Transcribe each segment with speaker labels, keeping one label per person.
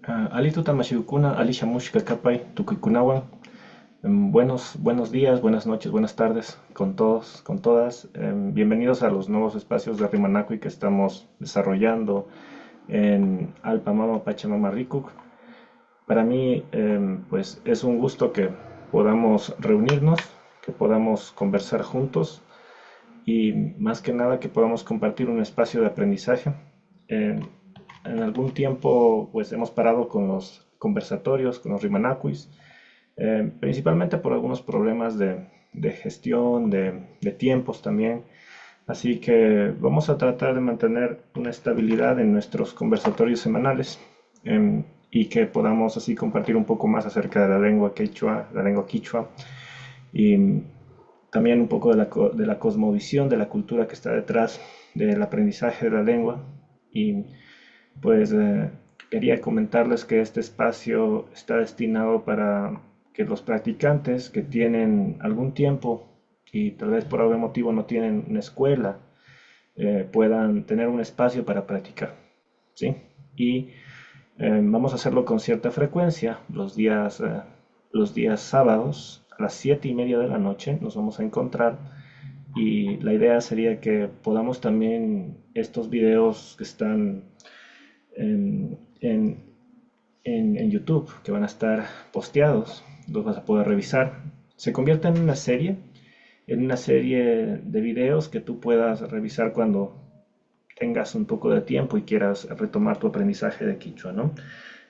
Speaker 1: Alitu Tamashikuna, Ali Shamushka Kapai, Tukikunawan. Buenos días, buenas noches, buenas tardes con todos, con todas. Bienvenidos a los nuevos espacios de Rimanakui que estamos desarrollando en Alpa Mama Pachamama Rikuk. Para mí, pues es un gusto que podamos reunirnos, que podamos conversar juntos y más que nada que podamos compartir un espacio de aprendizaje. Eh, en algún tiempo pues hemos parado con los conversatorios, con los rimanakuis, principalmente por algunos problemas de gestión, de tiempos también. Así que vamos a tratar de mantener una estabilidad en nuestros conversatorios semanales, y que podamos así compartir un poco más acerca de la lengua quichua y también un poco de la cosmovisión, de la cultura que está detrás del aprendizaje de la lengua. Y pues quería comentarles que este espacio está destinado para que los practicantes que tienen algún tiempo y tal vez por algún motivo no tienen una escuela, puedan tener un espacio para practicar, ¿sí? Y vamos a hacerlo con cierta frecuencia. Los días sábados a las 7:30 de la noche nos vamos a encontrar y la idea sería que podamos también estos videos que están en, en, en YouTube, que van a estar posteados, los vas a poder revisar. Se convierte en una serie de videos que tú puedas revisar cuando tengas un poco de tiempo y quieras retomar tu aprendizaje de Quichua, ¿no?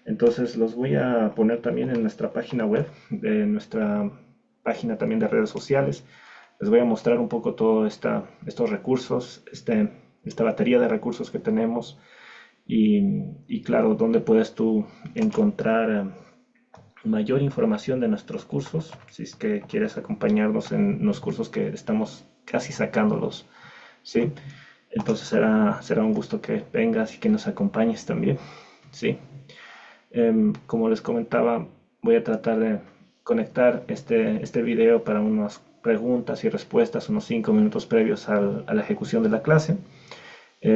Speaker 1: Entonces los voy a poner también en nuestra página web, de nuestra página también de redes sociales. Les voy a mostrar un poco todos estos recursos, esta batería de recursos que tenemos y claro, dónde puedes tú encontrar mayor información de nuestros cursos, si es que quieres acompañarnos en los cursos que estamos casi sacándolos, ¿sí? Entonces será un gusto que vengas y que nos acompañes también, ¿sí? Como les comentaba, voy a tratar de conectar este video para unas preguntas y respuestas, unos 5 minutos previos a la ejecución de la clase.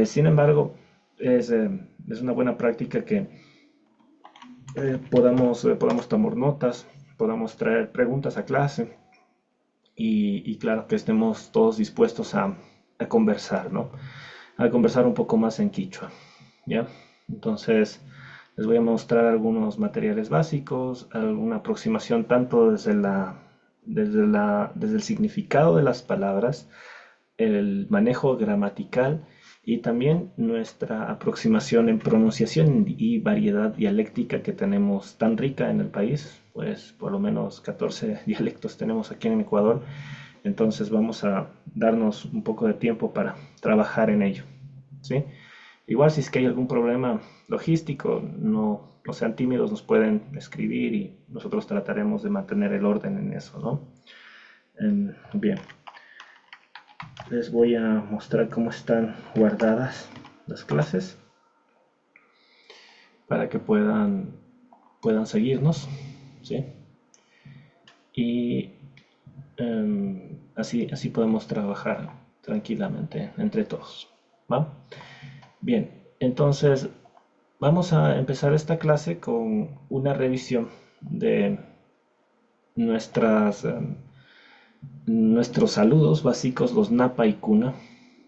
Speaker 1: Sin embargo, es una buena práctica que podamos tomar notas, podamos traer preguntas a clase y claro que estemos todos dispuestos a conversar, ¿no? A conversar un poco más en quichua, ¿ya? Entonces, les voy a mostrar algunos materiales básicos, alguna aproximación tanto desde el significado de las palabras, el manejo gramatical y también nuestra aproximación en pronunciación y variedad dialéctica que tenemos tan rica en el país, pues por lo menos 14 dialectos tenemos aquí en Ecuador, entonces vamos a darnos un poco de tiempo para trabajar en ello, ¿sí? Igual si es que hay algún problema logístico, no sean tímidos, nos pueden escribir y nosotros trataremos de mantener el orden en eso, ¿no? Bien, les voy a mostrar cómo están guardadas las clases para que puedan seguirnos, ¿sí? Y así podemos trabajar tranquilamente entre todos, ¿va? Bien, entonces vamos a empezar esta clase con una revisión de nuestras, nuestros saludos básicos, los Napa y Kuna,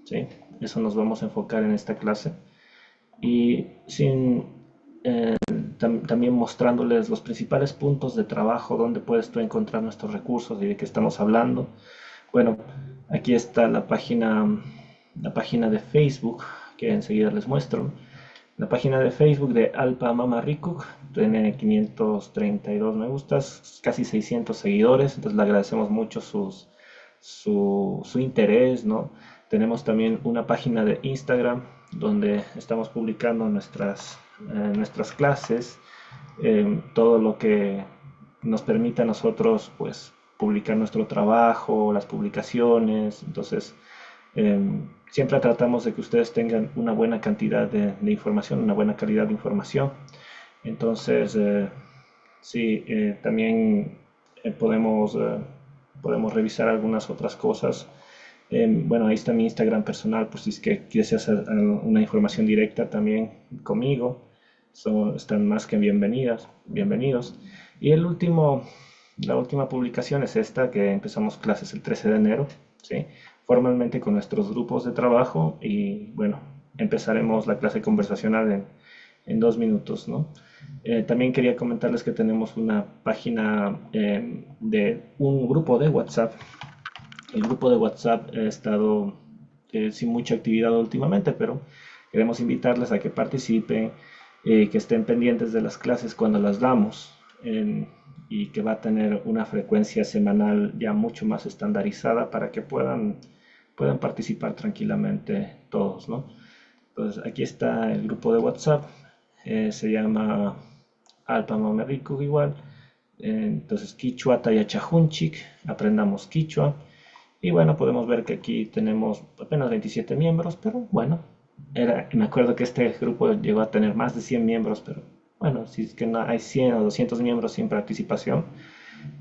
Speaker 1: ¿sí? Eso nos vamos a enfocar en esta clase. Y también mostrándoles los principales puntos de trabajo donde puedes tú encontrar nuestros recursos y de qué estamos hablando. Bueno, aquí está la página de Facebook que enseguida les muestro. La página de Facebook de Alpa Mama Rikuk tiene 532 me gustas, casi 600 seguidores, entonces le agradecemos mucho su interés, ¿no? Tenemos también una página de Instagram donde estamos publicando nuestras clases, todo lo que nos permite a nosotros pues publicar nuestro trabajo, las publicaciones, entonces siempre tratamos de que ustedes tengan una buena cantidad de información, una buena calidad de información. Entonces, sí, también podemos revisar algunas otras cosas. Bueno, ahí está mi Instagram personal, por si es que quieres hacer una información directa también conmigo. están más que bienvenidos. Y la última publicación es esta, que empezamos clases el 13 de enero, ¿sí? Formalmente con nuestros grupos de trabajo y bueno, empezaremos la clase conversacional en 2 minutos, ¿no? También quería comentarles que tenemos una página de un grupo de WhatsApp. El grupo de WhatsApp ha estado sin mucha actividad últimamente, pero queremos invitarles a que participen, que estén pendientes de las clases cuando las damos y que va a tener una frecuencia semanal ya mucho más estandarizada para que puedan participar tranquilamente todos, ¿no? Entonces aquí está el grupo de WhatsApp, se llama Alpa Mamerico igual. Entonces Quichua Tayachajunchik, aprendamos Quichua. Y bueno, podemos ver que aquí tenemos apenas 27 miembros, pero bueno, me acuerdo que este grupo llegó a tener más de 100 miembros, pero bueno, si es que no hay 100 o 200 miembros sin participación,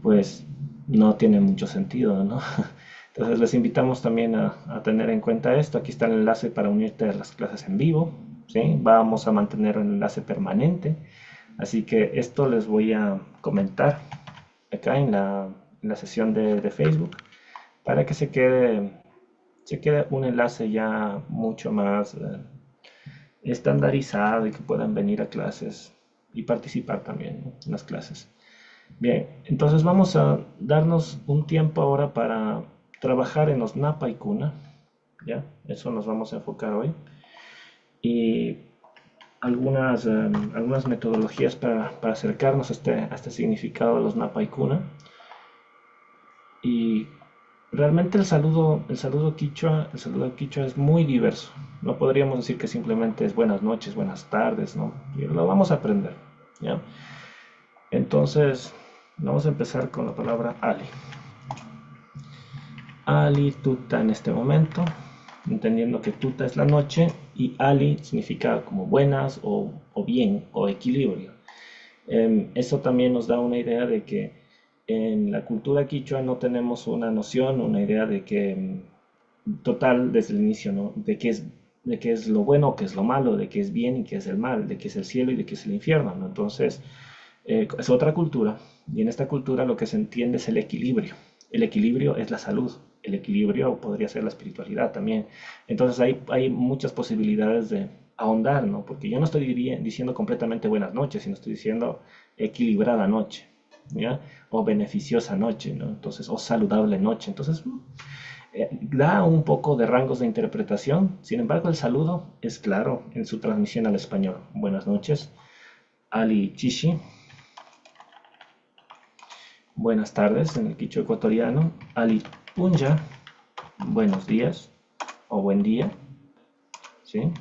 Speaker 1: pues no tiene mucho sentido, ¿no? Entonces les invitamos también a tener en cuenta esto. Aquí está el enlace para unirte a las clases en vivo, ¿sí? Vamos a mantener un enlace permanente, así que esto les voy a comentar acá en la sesión de Facebook para que se quede un enlace ya mucho más estandarizado y que puedan venir a clases y participar también, ¿no?, en las clases. Bien, entonces vamos a darnos un tiempo ahora para trabajar en los Napa y Cuna, ¿ya? Eso nos vamos a enfocar hoy. Y algunas metodologías para acercarnos a este significado de los Napa y Cuna. Y realmente el saludo quichua es muy diverso. No podríamos decir que simplemente es buenas noches, buenas tardes, ¿no? Y lo vamos a aprender, ¿ya? Entonces, vamos a empezar con la palabra Ali. Ali, tuta en este momento, entendiendo que tuta es la noche y Ali significa como buenas o bien o equilibrio. Eso también nos da una idea de que en la cultura quichua no tenemos una noción, una idea de que total desde el inicio, ¿no? De qué es lo bueno, qué es lo malo, de qué es bien y qué es el mal, de qué es el cielo y de qué es el infierno, ¿no? Entonces, es otra cultura y en esta cultura lo que se entiende es el equilibrio. El equilibrio es la salud, el equilibrio podría ser la espiritualidad también. Entonces hay muchas posibilidades de ahondar, ¿no? Porque yo no estoy diciendo completamente buenas noches, sino estoy diciendo equilibrada noche, ¿ya? O beneficiosa noche, ¿no? Entonces, o saludable noche. Entonces, da un poco de rangos de interpretación. Sin embargo, el saludo es claro en su transmisión al español. Buenas noches, Ali Chishi. Buenas tardes en el quichua ecuatoriano. Ali Punja. Buenos días o buen día, ¿sí?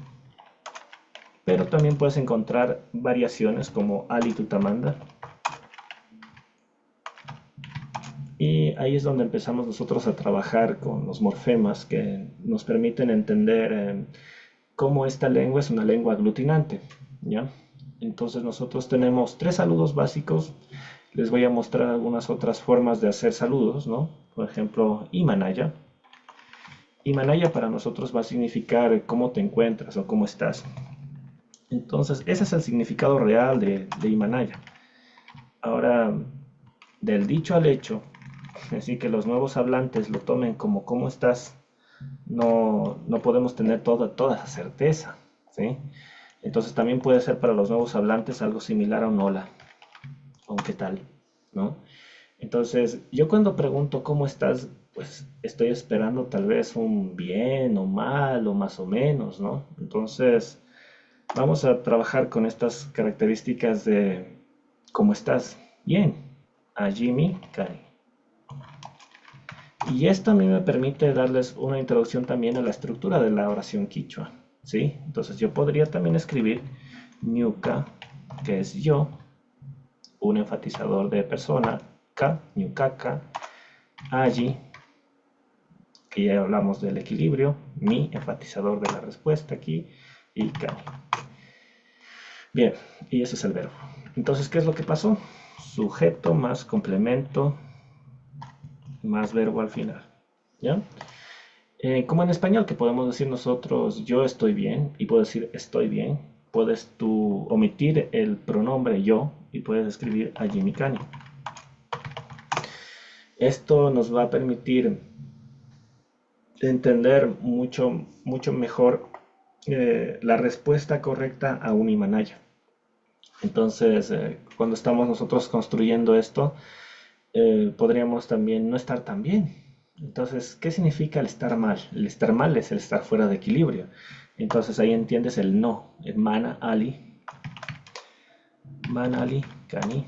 Speaker 1: Pero también puedes encontrar variaciones como Ali Tutamanda. Y ahí es donde empezamos nosotros a trabajar con los morfemas que nos permiten entender cómo esta lengua es una lengua aglutinante, ¿ya? Entonces nosotros tenemos 3 saludos básicos. Les voy a mostrar algunas otras formas de hacer saludos, ¿no? Por ejemplo, Imanaya. Imanaya para nosotros va a significar cómo te encuentras o cómo estás. Entonces, ese es el significado real de Imanaya. Ahora, del dicho al hecho, así que los nuevos hablantes lo tomen como cómo estás, no podemos tener toda esa certeza, ¿sí? Entonces también puede ser para los nuevos hablantes algo similar a un hola, o un qué tal, ¿no? Entonces, yo cuando pregunto cómo estás, pues estoy esperando tal vez un bien o mal o más o menos, ¿no? Entonces, vamos a trabajar con estas características de cómo estás. Bien, a Jimmy Kari. Y esto a mí me permite darles una introducción también a la estructura de la oración quichua, ¿sí? Entonces yo podría también escribir ñuka, que es yo, un enfatizador de persona, ka, ñukaka, allí, que ya hablamos del equilibrio, mi, enfatizador de la respuesta aquí, y kani. Bien, y ese es el verbo. Entonces, ¿qué es lo que pasó? Sujeto más complemento más verbo al final, ¿ya? Como en español, que podemos decir nosotros yo estoy bien y puedo decir estoy bien. puedes tú omitir el pronombre yo y puedes escribir Ajimikani. Esto nos va a permitir entender mucho mejor la respuesta correcta a un Himalaya. Entonces, cuando estamos nosotros construyendo esto, podríamos también no estar tan bien. Entonces, ¿qué significa el estar mal? El estar mal es el estar fuera de equilibrio. Entonces ahí entiendes el no, el mana ali kani.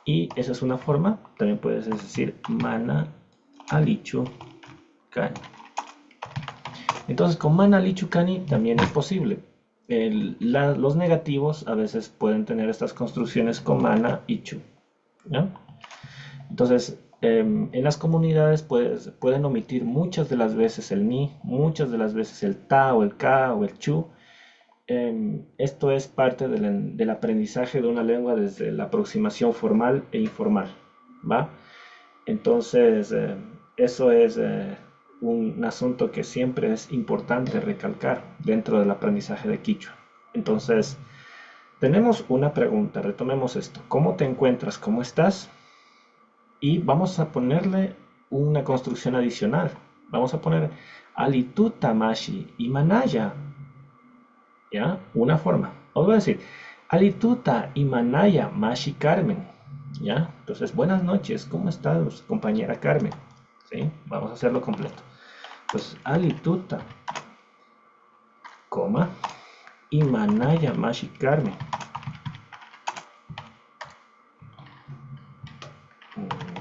Speaker 1: Y esa es una forma. También puedes decir mana alichu kani. Entonces con mana alichu kani también es posible. Los negativos a veces pueden tener estas construcciones con mana y chu, ¿no? Entonces, en las comunidades pueden omitir muchas de las veces el ni, muchas de las veces el ta o el ka o el chu. Esto es parte del aprendizaje de una lengua desde la aproximación formal e informal, ¿va? Entonces, eso es un asunto que siempre es importante recalcar dentro del aprendizaje de Quichua. Entonces, tenemos una pregunta, retomemos esto. ¿Cómo te encuentras? ¿Cómo estás? Y vamos a ponerle una construcción adicional. Vamos a poner alitu tamashi y manaya. ¿Ya? Una forma. Os voy a decir alituta y manaya mashi Carmen. ¿Ya? Entonces, buenas noches. ¿Cómo estás, compañera Carmen? ¿Sí? Vamos a hacerlo completo. Pues alituta, coma, y manaya mashi Carmen.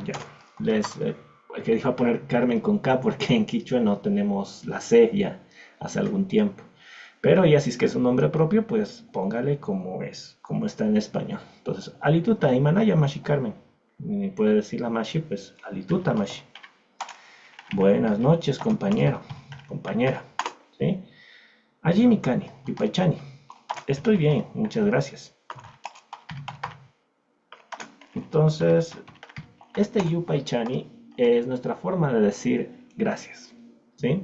Speaker 1: Ya. Que iba a poner Carmen con K porque en Quichua no tenemos la C ya hace algún tiempo. Pero ya si es que es un nombre propio, pues póngale como es, como está en español. Entonces, alituta y manaya mashi Carmen. Y puede decir la mashi, pues alituta mashi. Buenas noches, compañero, compañera. ¿Sí? Allí Mikani, Yupaichani. Estoy bien, muchas gracias. Entonces, este Yupaichani es nuestra forma de decir gracias. ¿Sí?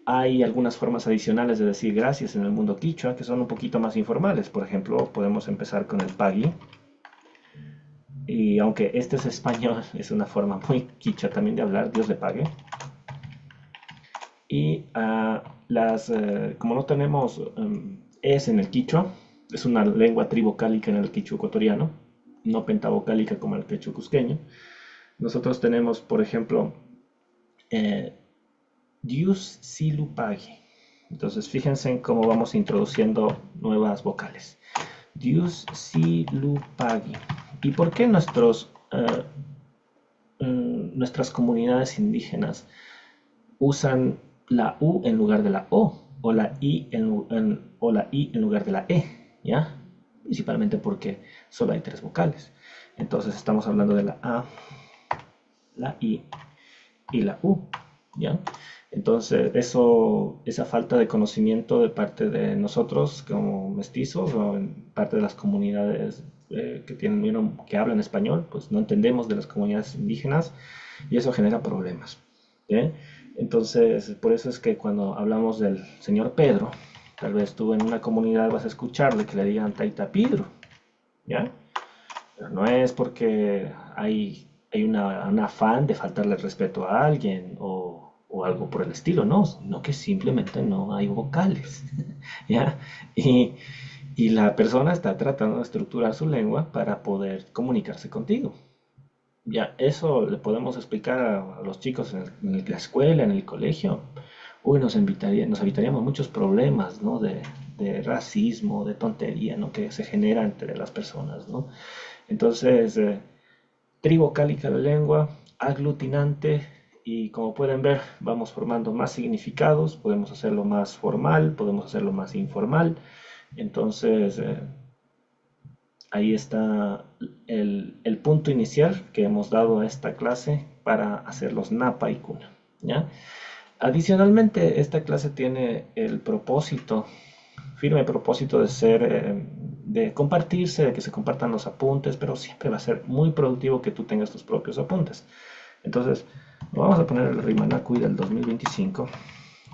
Speaker 1: Hay algunas formas adicionales de decir gracias en el mundo quichua que son un poquito más informales. Por ejemplo, podemos empezar con el pagui. Y aunque este es español, es una forma muy quichua también de hablar, Dios le pague. Y como no tenemos es en el quichua, es una lengua trivocálica en el quichua ecuatoriano, no pentavocálica como el quichua cusqueño. Nosotros tenemos, por ejemplo, Dios silu pague. Entonces, fíjense en cómo vamos introduciendo nuevas vocales. Dios silu pague. ¿Y por qué nuestras comunidades indígenas usan la U en lugar de la O o la I en lugar de la E? ¿Ya? Principalmente porque solo hay 3 vocales. Entonces estamos hablando de la A, la I y la U. ¿Ya? Entonces, esa falta de conocimiento de parte de nosotros como mestizos o en parte de las comunidades que hablan español, pues no entendemos de las comunidades indígenas y eso genera problemas. ¿Sí? Entonces, por eso es que cuando hablamos del señor Pedro, tal vez tú en una comunidad vas a escucharle que le digan Taita Pedro, ¿ya? Pero no es porque hay un afán de faltarle el respeto a alguien o algo por el estilo, no, sino que simplemente no hay vocales, ¿ya? Y la persona está tratando de estructurar su lengua para poder comunicarse contigo. Ya, eso le podemos explicar a los chicos en la escuela, en el colegio. Uy, nos evitaríamos muchos problemas, ¿no? De racismo, de tontería, ¿no? Que se genera entre las personas, ¿no? Entonces, trivocálica la lengua, aglutinante, y como pueden ver, vamos formando más significados, podemos hacerlo más formal, podemos hacerlo más informal. Entonces, ahí está el punto inicial que hemos dado a esta clase para hacer los Napa y Kuna, ¿ya? Adicionalmente, esta clase tiene el propósito, firme propósito de ser, de compartirse, de que se compartan los apuntes, pero siempre va a ser muy productivo que tú tengas tus propios apuntes. Entonces, vamos a poner el Rimanakui del 2025,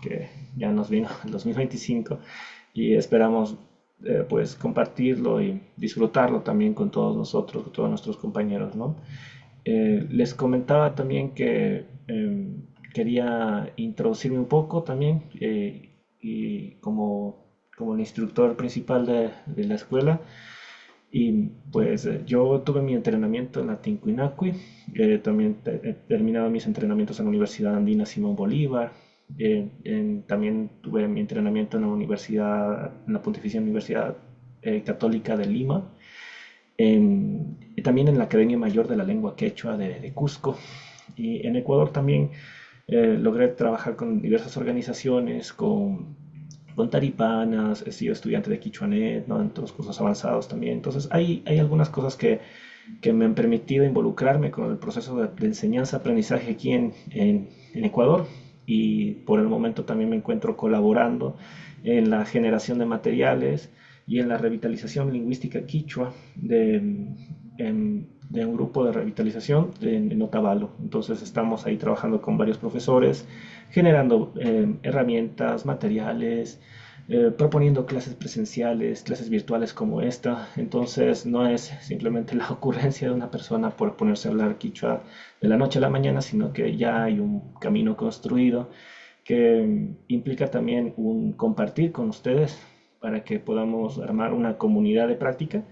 Speaker 1: que ya nos vino el 2025, y esperamos pues compartirlo y disfrutarlo también con todos nosotros, con todos nuestros compañeros, ¿no? Les comentaba también que quería introducirme un poco también y como el instructor principal de la escuela. Y pues yo tuve mi entrenamiento en la Tincuinacui, también he terminado mis entrenamientos en la Universidad Andina Simón Bolívar, también tuve mi entrenamiento en la universidad, en la Pontificia Universidad Católica de Lima, y también en la Academia Mayor de la Lengua Quechua de Cusco. Y en Ecuador también logré trabajar con diversas organizaciones, con taripanas, he sido estudiante de Kichuanet, ¿no? En los cursos avanzados también. Entonces hay algunas cosas que me han permitido involucrarme con el proceso de enseñanza-aprendizaje aquí en Ecuador, y por el momento también me encuentro colaborando en la generación de materiales y en la revitalización lingüística quichua de un grupo de revitalización en Otavalo. Entonces estamos ahí trabajando con varios profesores, generando herramientas, materiales, proponiendo clases presenciales, clases virtuales como esta. Entonces no es simplemente la ocurrencia de una persona por ponerse a hablar quichua de la noche a la mañana, sino que ya hay un camino construido que implica también un compartir con ustedes para que podamos armar una comunidad de práctica,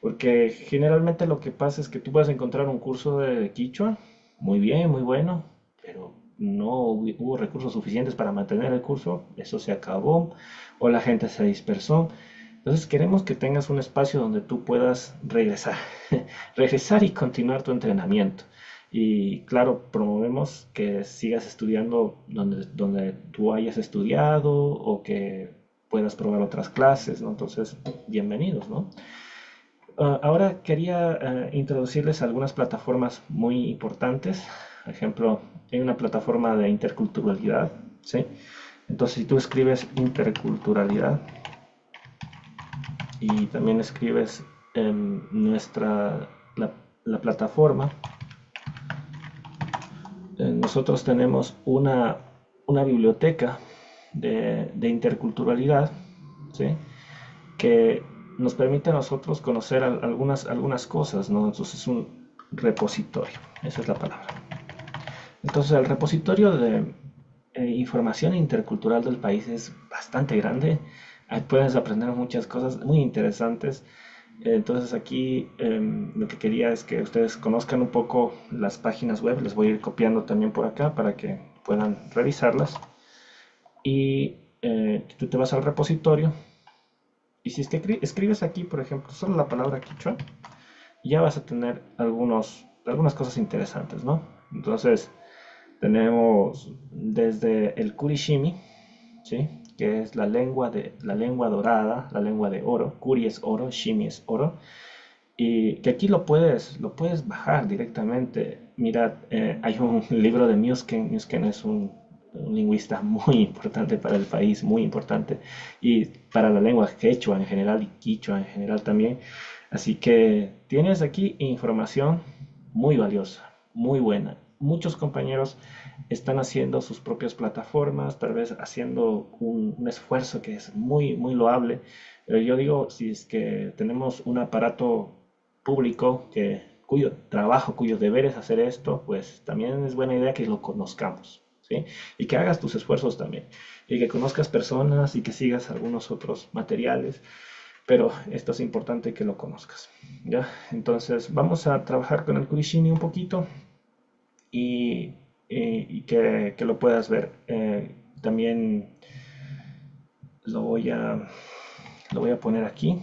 Speaker 1: porque generalmente lo que pasa es que tú vas a encontrar un curso de quichua, muy bien, muy bueno, pero no hubo recursos suficientes para mantener el curso, eso se acabó o la gente se dispersó. Entonces queremos que tengas un espacio donde tú puedas regresar, regresar y continuar tu entrenamiento. Y claro, promovemos que sigas estudiando donde tú hayas estudiado o que puedas probar otras clases, ¿no? Entonces, bienvenidos, ¿no? Ahora quería introducirles algunas plataformas muy importantes. Por ejemplo, hay una plataforma de interculturalidad, ¿sí? Entonces, si tú escribes interculturalidad y también escribes la plataforma, nosotros tenemos una biblioteca de interculturalidad, ¿sí? Que nos permite a nosotros conocer algunas cosas, ¿no? Entonces es un repositorio, esa es la palabra. Entonces el repositorio de información intercultural del país es bastante grande. Ahí puedes aprender muchas cosas muy interesantes. Entonces aquí lo que quería es que ustedes conozcan un poco las páginas web. Les voy a ir copiando también por acá para que puedan revisarlas. Y tú te vas al repositorio. Y si es que escribes aquí, por ejemplo, solo la palabra quichua, ya vas a tener algunas cosas interesantes, ¿no? Entonces, tenemos desde el Kurishimi, ¿sí? Que es la lengua dorada, la lengua de oro. Kuri es oro, Shimi es oro. Y que aquí lo puedes bajar directamente. Mirad, hay un libro de Musken. Musken es un lingüista muy importante para el país, muy importante. Y para la lengua quechua en general y quichua en general también. Así que tienes aquí información muy valiosa, muy buena. Muchos compañeros están haciendo sus propias plataformas, tal vez haciendo un esfuerzo que es muy, muy loable. Pero yo digo, si es que tenemos un aparato público cuyo trabajo, cuyo deber es hacer esto, pues también es buena idea que lo conozcamos, ¿sí? Y que hagas tus esfuerzos también, y que conozcas personas y que sigas algunos otros materiales, pero esto es importante que lo conozcas, ¿ya? Entonces vamos a trabajar con el Kurishini un poquito y, y que lo puedas ver. También lo voy a, lo voy a poner aquí.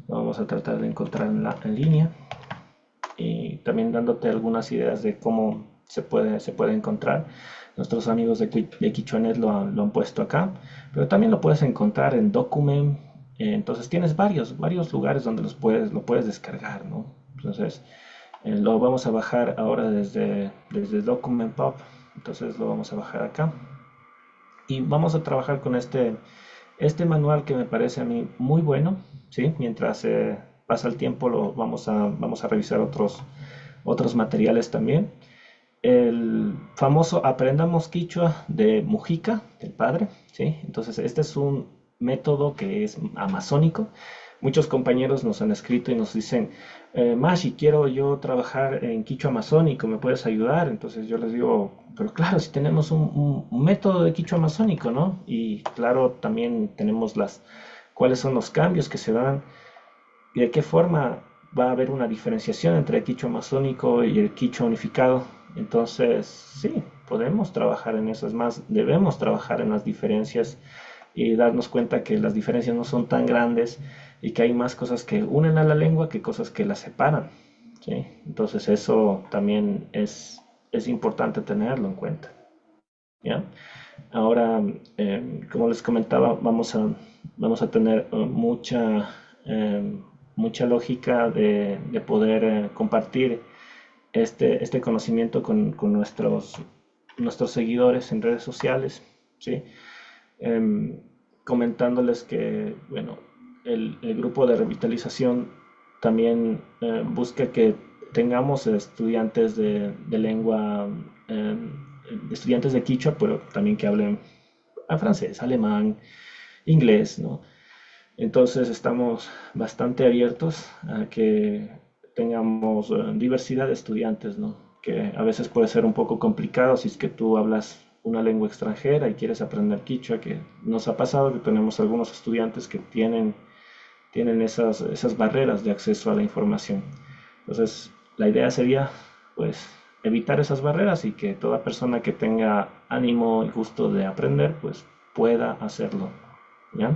Speaker 1: Lo vamos a tratar de encontrar en línea y también dándote algunas ideas de cómo se puede encontrar. Nuestros amigos de Kichuanet lo han puesto acá, pero también lo puedes encontrar en Document. Entonces tienes varios lugares donde lo puedes descargar, ¿no? Entonces lo vamos a bajar ahora desde Document Pub. Entonces lo vamos a bajar acá y vamos a trabajar con este manual que me parece a mí muy bueno, ¿sí? Mientras pasa el tiempo vamos a revisar otros materiales también. El famoso Aprendamos Quichua de Mujica, del padre, ¿sí? Entonces este es método que es amazónico. Muchos compañeros nos han escrito y nos dicen, Mashi, quiero yo trabajar en quichua amazónico, ¿me puedes ayudar? Entonces yo les digo, pero claro, si tenemos un método de quichua amazónico, ¿no? Y claro, también tenemos cuáles son los cambios que se dan y de qué forma va a haber una diferenciación entre el quichua amazónico y el quichua unificado. Entonces, sí, podemos trabajar en eso, es más, debemos trabajar en las diferencias y darnos cuenta que las diferencias no son tan grandes y que hay más cosas que unen a la lengua que cosas que la separan, ¿sí? Entonces eso también es importante tenerlo en cuenta, ¿ya? Ahora, como les comentaba, vamos a tener mucha lógica de poder compartir este conocimiento con nuestros seguidores en redes sociales, ¿sí? Em, Comentándoles que, bueno, el grupo de revitalización también busca que tengamos estudiantes de lengua, estudiantes de quichua, pero también que hablen francés, alemán, inglés, ¿no? Entonces estamos bastante abiertos a que tengamos diversidad de estudiantes, ¿no? Que a veces puede ser un poco complicado si es que tú hablas una lengua extranjera y quieres aprender quichua, que nos ha pasado que tenemos algunos estudiantes que tienen esas barreras de acceso a la información. Entonces, la idea sería, pues, evitar esas barreras y que toda persona que tenga ánimo y gusto de aprender, pues, pueda hacerlo, ¿ya?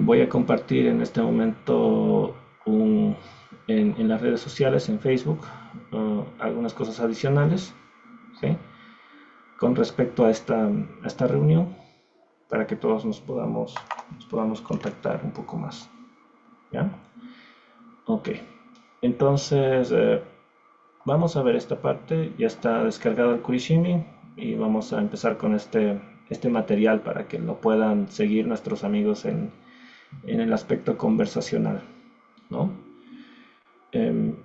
Speaker 1: Voy a compartir en este momento en las redes sociales, en Facebook, algunas cosas adicionales, ¿sí? Con respecto a esta reunión, para que todos nos podamos contactar un poco más, ¿ya? Ok, entonces vamos a ver esta parte, ya está descargado el Kurishimi y vamos a empezar con este material para que lo puedan seguir nuestros amigos en el aspecto conversacional, ¿no? Em,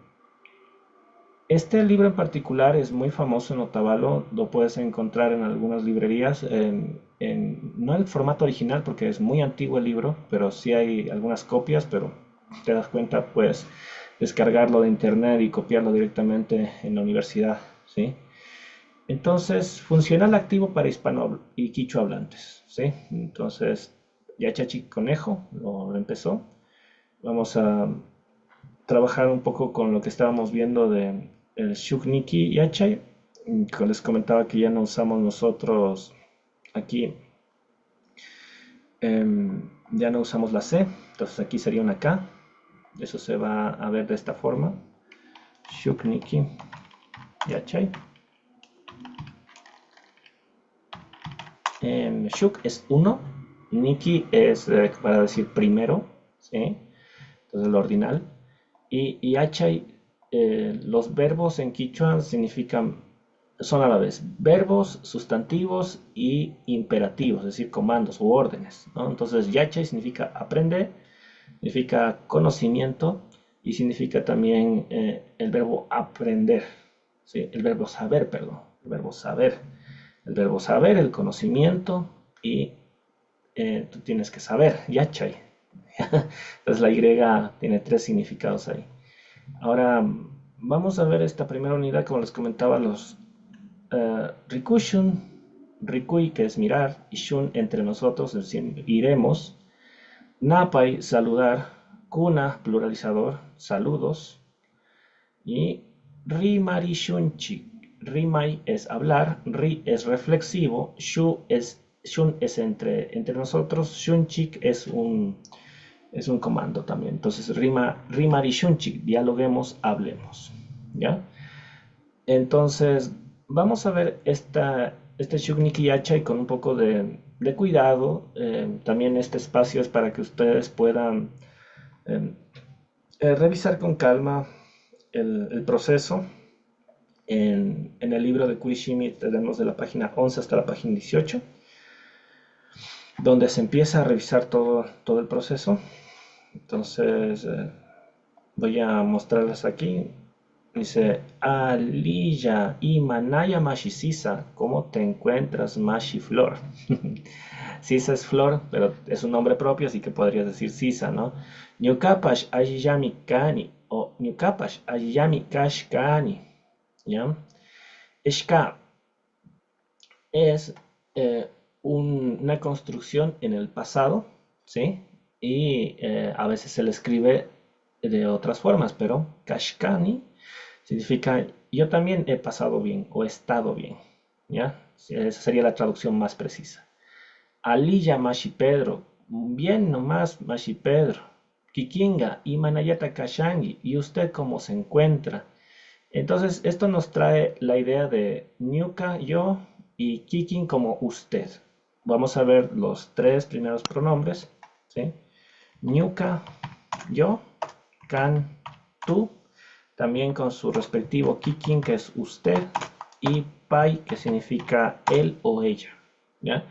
Speaker 1: Este libro en particular es muy famoso en Otavalo, lo puedes encontrar en algunas librerías, no el formato original porque es muy antiguo el libro, pero sí hay algunas copias, pero te das cuenta, puedes descargarlo de internet y copiarlo directamente en la universidad, ¿sí? Entonces, funcional activo para hispano y quichua hablantes, ¿sí? Entonces, ya Chachi Conejo lo empezó. Vamos a trabajar un poco con lo que estábamos viendo de el Shukniki Yachay, que les comentaba que ya no usamos nosotros aquí, ya no usamos la C, entonces aquí sería una K, eso se va a ver de esta forma, Shukniki Yachay. Shuk es uno, Niki es para decir primero, ¿sí? Entonces el ordinal. Y Achai, los verbos en quichua son a la vez verbos, sustantivos y imperativos, es decir, comandos u órdenes, ¿no? Entonces, Yachai significa aprender, significa conocimiento y significa también el verbo aprender, ¿sí? El verbo saber, perdón, el verbo saber. El verbo saber, el conocimiento y tú tienes que saber, Yachai. Entonces la Y tiene tres significados ahí. Ahora vamos a ver esta primera unidad, como les comentaba, los Rikushun, Rikui, que es mirar, y Shun, entre nosotros, es decir, iremos. Napai, saludar. Kuna, pluralizador, saludos. Y Rimari Shunchi. Rimai es hablar, Ri es reflexivo, Shun es entre nosotros, Shunchik es un comando también. Entonces, Rimari Shunchik, dialoguemos, hablemos. ¿Ya? Entonces, vamos a ver este Shukniki Yachai con un poco de cuidado. También este espacio es para que ustedes puedan eh, revisar con calma el proceso. En el libro de Kurishimi tenemos de la página 11 hasta la página 18, donde se empieza a revisar todo el proceso. Entonces, voy a mostrarles aquí. Dice, Alilla y Manaya Mashi Sisa, ¿cómo te encuentras, Mashi Flor? Sisa es flor, pero es un nombre propio, así que podrías decir Sisa, ¿no? Ñukapash Ayiyami Kani o Ñukapash Ayiyami Kash Kani, ¿ya? Shka es una construcción en el pasado, ¿sí? Y a veces se le escribe de otras formas, pero Kashkani significa yo también he pasado bien o he estado bien, ¿ya? Sí, esa sería la traducción más precisa. Alilla Mashi Pedro, bien nomás Mashi Pedro. Kikinga y Manayata Kashangi, ¿y usted cómo se encuentra? Entonces, esto nos trae la idea de Ñuka, yo, y Kikin como usted. Vamos a ver los tres primeros pronombres, ¿sí? Ñuka, yo, Kan, tú, también con su respectivo Kikin, que es usted, y Pai, que significa él o ella, ¿ya?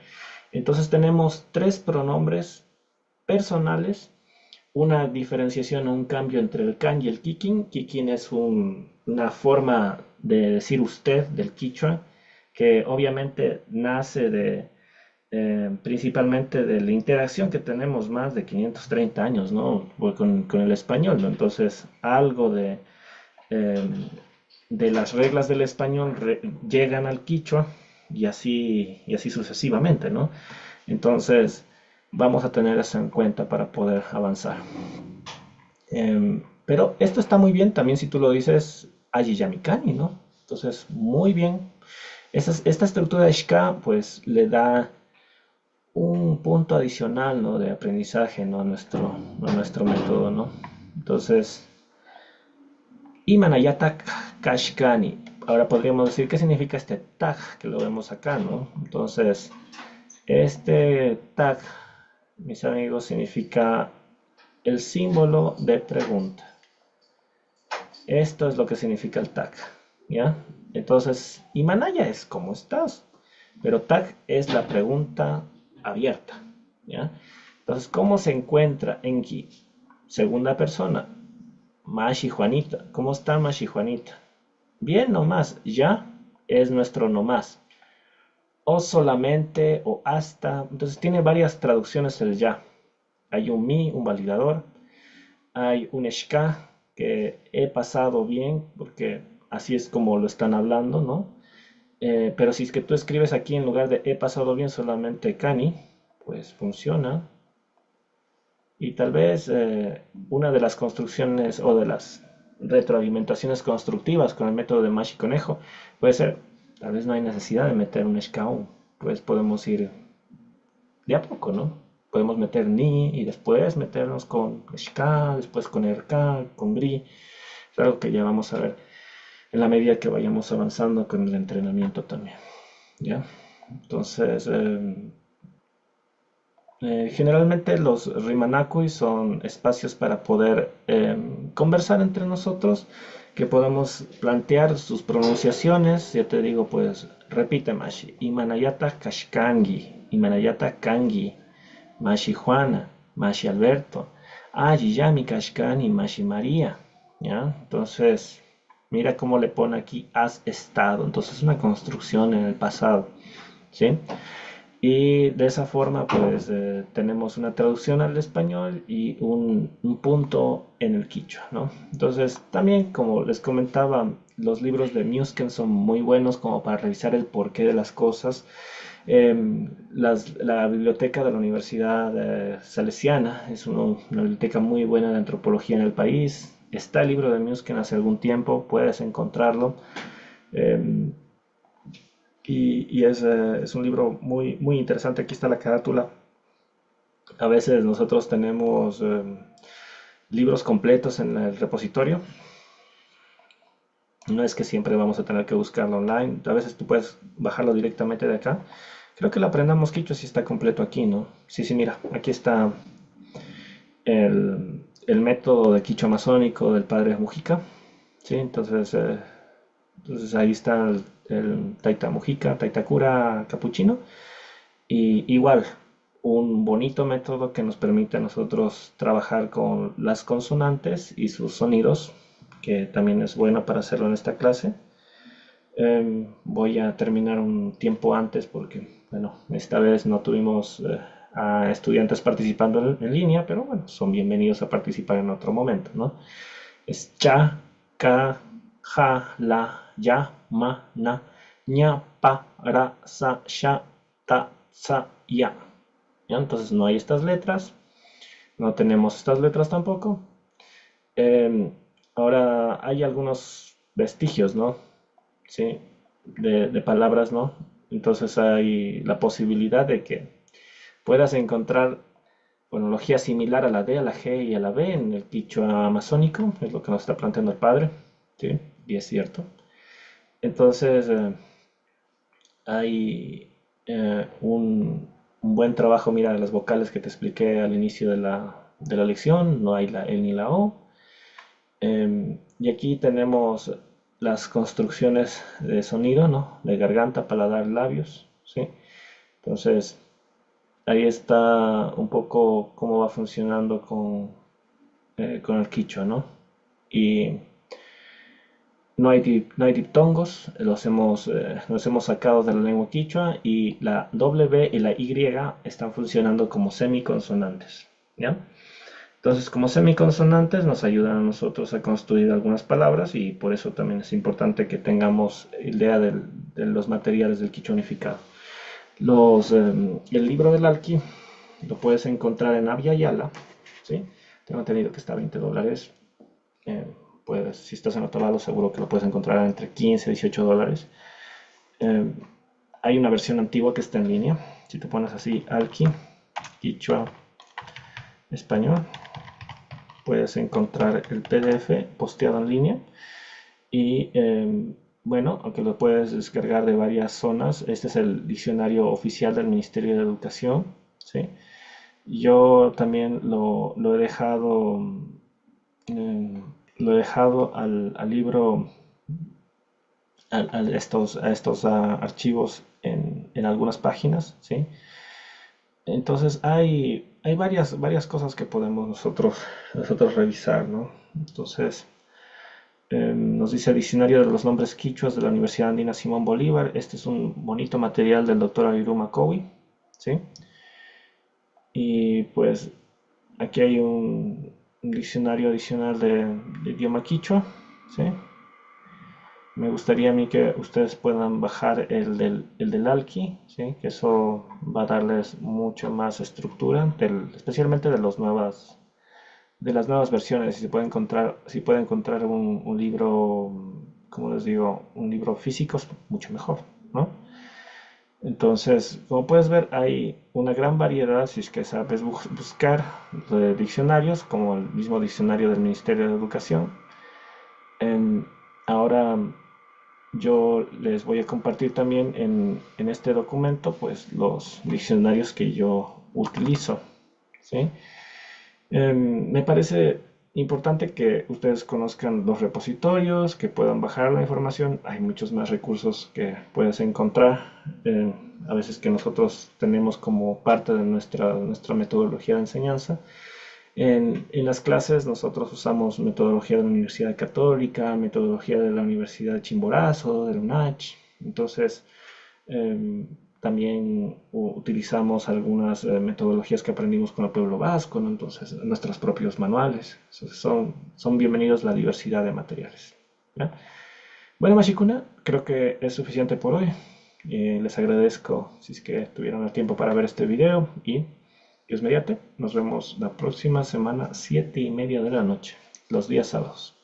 Speaker 1: Entonces tenemos tres pronombres personales, una diferenciación o un cambio entre el kan y el kikin. Kikin es una forma de decir usted del quichua que obviamente nace principalmente de la interacción que tenemos más de 530 años, ¿no? Con el español, ¿no? Entonces algo eh, de las reglas del español llegan al quichua y así sucesivamente, ¿no? Entonces, vamos a tener eso en cuenta para poder avanzar. Pero esto está muy bien también si tú lo dices Ayiyamikani, ¿no? Entonces, muy bien. Esta estructura de Shka, pues, le da un punto adicional, ¿no? De aprendizaje, ¿no? A nuestro método, ¿no? Entonces, Imanayata Kashkani. Ahora podríamos decir qué significa este tag que lo vemos acá, ¿no? Entonces, este tag, mis amigos, significa el símbolo de pregunta. Esto es lo que significa el tag, ¿ya? Entonces, Imanaya es ¿cómo estás? Pero tag es la pregunta abierta, ¿ya? Entonces, ¿cómo se encuentra Enki? Segunda persona, Mashi Juanita. ¿Cómo está Mashi Juanita? Bien, nomás, ya es nuestro nomás. O solamente o hasta. Entonces tiene varias traducciones el ya. Hay un mi, un validador. Hay un shka, que he pasado bien, porque así es como lo están hablando, ¿no? Pero si es que tú escribes aquí en lugar de he pasado bien solamente kani, pues funciona. Y tal vez una de las construcciones o de las retroalimentaciones constructivas con el método de Mashi Conejo puede ser, tal vez no hay necesidad de meter un shka aún, pues podemos ir de a poco, ¿no? Podemos meter ni y después meternos con shka, después con rk, con gri. Es algo que ya vamos a ver en la medida que vayamos avanzando con el entrenamiento también, ¿ya? Entonces, generalmente los Rimanakui son espacios para poder conversar entre nosotros, que podemos plantear sus pronunciaciones. Ya te digo, pues repite Mashi. Imanayata Kashkangi, Imanayata Kangi, Mashi Juana, Mashi Alberto, Yami Kashkani, Mashi María. ¿Ya? Entonces, mira cómo le pone aquí has estado. Entonces, es una construcción en el pasado. ¿Sí? Y de esa forma, pues tenemos una traducción al español y un punto en el quichua, ¿no? Entonces, también, como les comentaba, los libros de Musken son muy buenos como para revisar el porqué de las cosas. La biblioteca de la Universidad Salesiana es una biblioteca muy buena de antropología en el país. Está el libro de Musken hace algún tiempo, puedes encontrarlo. Em, y es un libro muy, muy interesante. Aquí está la carátula. A veces nosotros tenemos libros completos en el repositorio. No es que siempre vamos a tener que buscarlo online. A veces tú puedes bajarlo directamente de acá. Creo que el Aprendamos Quichua sí está completo aquí, ¿no? Sí, sí, mira, aquí está el método de quichua amazónico del padre Mujica. Sí, entonces ahí está el Taita Mujica, Taita Cura Capuchino. Y igual, un bonito método que nos permite a nosotros trabajar con las consonantes y sus sonidos que también es bueno para hacerlo en esta clase. Voy a terminar un tiempo antes porque, bueno, esta vez no tuvimos a estudiantes participando en línea, pero bueno, son bienvenidos a participar en otro momento, ¿no? Es cha, ka, ja, la, ya, ma, na, ña, pa, ra, sa, sha, ta, sa, ya. ¿Ya? Entonces no hay estas letras, no tenemos estas letras tampoco. Em, Ahora hay algunos vestigios, ¿no? Sí, de palabras, ¿no? Entonces hay la posibilidad de que puedas encontrar fonología similar a la D, a la G y a la B en el quichua amazónico, es lo que nos está planteando el padre, ¿sí? Y es cierto. Entonces hay un buen trabajo, mira, de las vocales que te expliqué al inicio de la lección, no hay la E ni la O. Y aquí tenemos las construcciones de sonido, ¿no? De garganta, paladar, labios, ¿sí? Entonces, ahí está un poco cómo va funcionando con el quichua, ¿no? Y no hay diptongos, los hemos sacado de la lengua quichua y la W y la Y están funcionando como semiconsonantes, ¿ya? Entonces, como semiconsonantes nos ayudan a nosotros a construir algunas palabras y por eso también es importante que tengamos idea de los materiales del quichua unificado. El libro del Alki lo puedes encontrar en Abya Yala, ¿sí? Tengo entendido que está a $20. Eh, pues, si estás en otro lado, seguro que lo puedes encontrar entre 15 y $18. Eh, Hay una versión antigua que está en línea. Si te pones así, Alki, Quichua, español, puedes encontrar el PDF posteado en línea. Y bueno, aunque lo puedes descargar de varias zonas, este es el diccionario oficial del Ministerio de Educación, ¿sí? Yo también eh, lo he dejado al libro, a estos archivos en algunas páginas, ¿sí? Entonces hay varias cosas que podemos nosotros revisar, ¿no? Entonces, nos dice Diccionario de los Nombres Quichuas de la Universidad Andina Simón Bolívar. Este es un bonito material del doctor Abiru Macowi, ¿sí? Y pues aquí hay un diccionario adicional de idioma quichua, ¿sí? Me gustaría a mí que ustedes puedan bajar el del Alki, ¿sí? Que eso va a darles mucho más estructura, especialmente de las nuevas versiones. Si puede encontrar un libro, como les digo, un libro físico, es mucho mejor, ¿no? Entonces, como puedes ver, hay una gran variedad, si es que sabes buscar de diccionarios, como el mismo diccionario del Ministerio de Educación. Em, Ahora yo les voy a compartir también en este documento, pues, los diccionarios que yo utilizo, ¿sí? Me parece importante que ustedes conozcan los repositorios, que puedan bajar la información. Hay muchos más recursos que puedes encontrar, a veces que nosotros tenemos como parte de nuestra metodología de enseñanza. En las clases nosotros usamos metodología de la Universidad Católica, metodología de la Universidad de Chimborazo, de la UNACH. Entonces, Em, también utilizamos algunas metodologías que aprendimos con el pueblo vasco, ¿no? Entonces, nuestros propios manuales. Entonces, son bienvenidos la diversidad de materiales, ¿ya? Bueno, Mashikuna, creo que es suficiente por hoy. Les agradezco si es que tuvieron el tiempo para ver este video y Dios mediante, nos vemos la próxima semana, 7:30 de la noche, los días sábados.